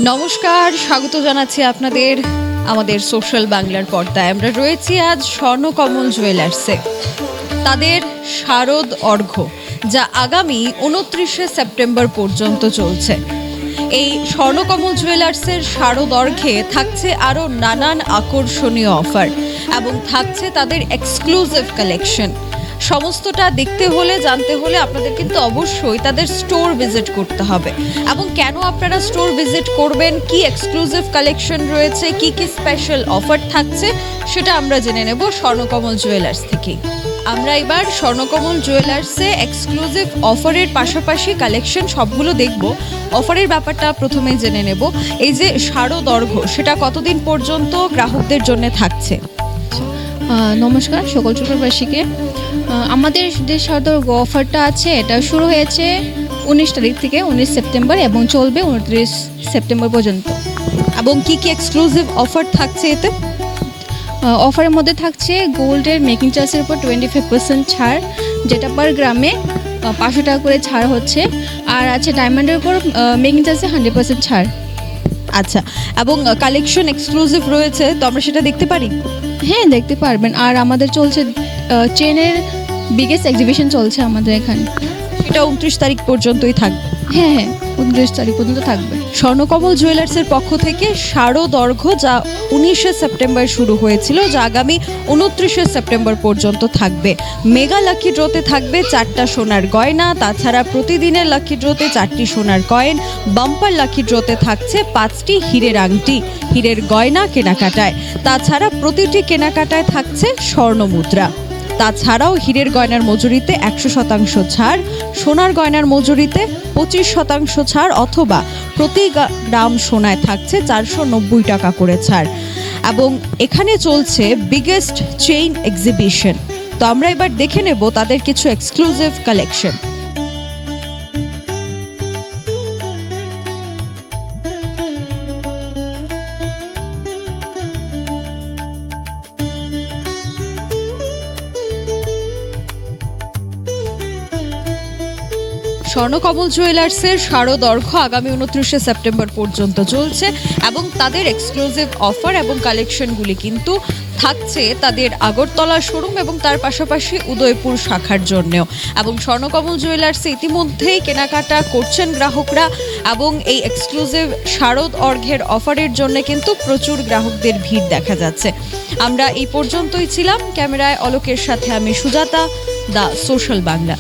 নমস্কার, স্বাগত জানাচ্ছি আপনাদের আমাদের সোশ্যাল বাংলার পর্দায়। আমরা রয়েছি আজ স্বর্ণকমল জুয়েলার্সে। তাদের শারদ অর্ঘ্য যা আগামী 29শে সেপ্টেম্বর পর্যন্ত চলছে। এই স্বর্ণকমল জুয়েলার্সের শারদ অর্ঘ্যে থাকছে আরও নানান আকর্ষণীয় অফার এবং থাকছে তাদের এক্সক্লুসিভ কালেকশন। সমস্তটা দেখতে হলে, জানতে হলে আপনাদের কিন্তু অবশ্যই তাদের স্টোর ভিজিট করতে হবে। এবং কেন আপনারা স্টোর ভিজিট করবেন, কি এক্সক্লুসিভ কালেকশন রয়েছে, কি কি স্পেশাল অফার থাকছে, সেটা আমরা জেনে নেব স্বর্ণকমল জুয়েলার্স থেকেই। আমরা এবার স্বর্ণকমল জুয়েলার্সে এক্সক্লুসিভ অফারের পাশাপাশি কালেকশন সবগুলো দেখব। অফারের ব্যাপারটা প্রথমেই জেনে নেব। এই যে শারদ অর্ঘ্য, সেটা কতদিন পর্যন্ত গ্রাহকদের জন্য থাকছে? নমস্কার সকল ছোটবাসীকে। আমাদের যে শারদ অর্ঘ্য অফারটা আছে, এটা শুরু হয়েছে 19 তারিখ থেকে 19 সেপ্টেম্বর এবং চলবে 29 সেপ্টেম্বর পর্যন্ত। এবং কি কি এক্সক্লুসিভ অফার থাকছে এতে? অফারের মধ্যে থাকছে গোল্ডের মেকিং চার্জের উপর 25% ছাড়, যেটা পার গ্রামে 500 টাকা করে ছাড় হচ্ছে। আর আছে ডায়মন্ডের উপর মেকিং চার্জে 100% ছাড়। আচ্ছা, এবং কালেকশন এক্সক্লুসিভ রয়েছে, তো আমরা সেটা দেখতে পারি? হ্যাঁ, দেখতে পারবেন। আর আমাদের চলছে চেনের বিগেস্ট এক্সিবিশন চলছে আমাদের এখানে। এটা 29 তারিখ পর্যন্তই থাকবে। হ্যাঁ, 29 তারিখ পর্যন্ত থাকবে। স্বর্ণকমল জুয়েলার্সের পক্ষ থেকে শারদ অর্ঘ্য যা 19শে সেপ্টেম্বর শুরু হয়েছিল, যা আগামী 29শে সেপ্টেম্বর পর্যন্ত থাকবে। মেগা লাকি ড্রতে থাকবে 4টা সোনার গয়না, তাছাড়া প্রতিদিনের লাকি ড্রতে 4টি সোনার কয়েন, বাম্পার লাকি ড্রতে থাকছে 5টি হীরের আংটি, হীরের গয়না কেনাকাটায়। তাছাড়া প্রতিটি কেনাকাটায় থাকছে স্বর্ণ মুদ্রা। তাছাড়াও হীরের গয়নার মজুরিতে 100% ছাড়, সোনার গয়নার মজুরিতে 25% ছাড়, অথবা প্রতি গ্রাম সোনায় থাকছে 490 টাকা করে ছাড়। এবং এখানে চলছে বিগেস্ট চেইন এক্সিবিশন। তো আমরা এবার দেখে নেব তাদের কিছু এক্সক্লুসিভ কালেকশন। স্বর্ণকমল জুয়েলার্সের শারদ অর্ঘ্য আগামী 29শে সেপ্টেম্বর পর্যন্ত চলছে এবং তাদের এক্সক্লুসিভ অফার এবং কালেকশনগুলি কিন্তু থাকছে তাদের আগরতলা শোরুম এবং তার পাশাপাশি উদয়পুর শাখার জন্যেও। এবং স্বর্ণকমল জুয়েলার্সে ইতিমধ্যেই কেনাকাটা করছেন গ্রাহকরা এবং এই এক্সক্লুসিভ শারদ অর্ঘ্যের অফারের জন্য কিন্তু প্রচুর গ্রাহকদের ভিড় দেখা যাচ্ছে। আমরা এই পর্যন্তই ছিলাম। ক্যামেরায় অলোকের সাথে আমি সুজাতা, দ্য সোশ্যাল বাংলা।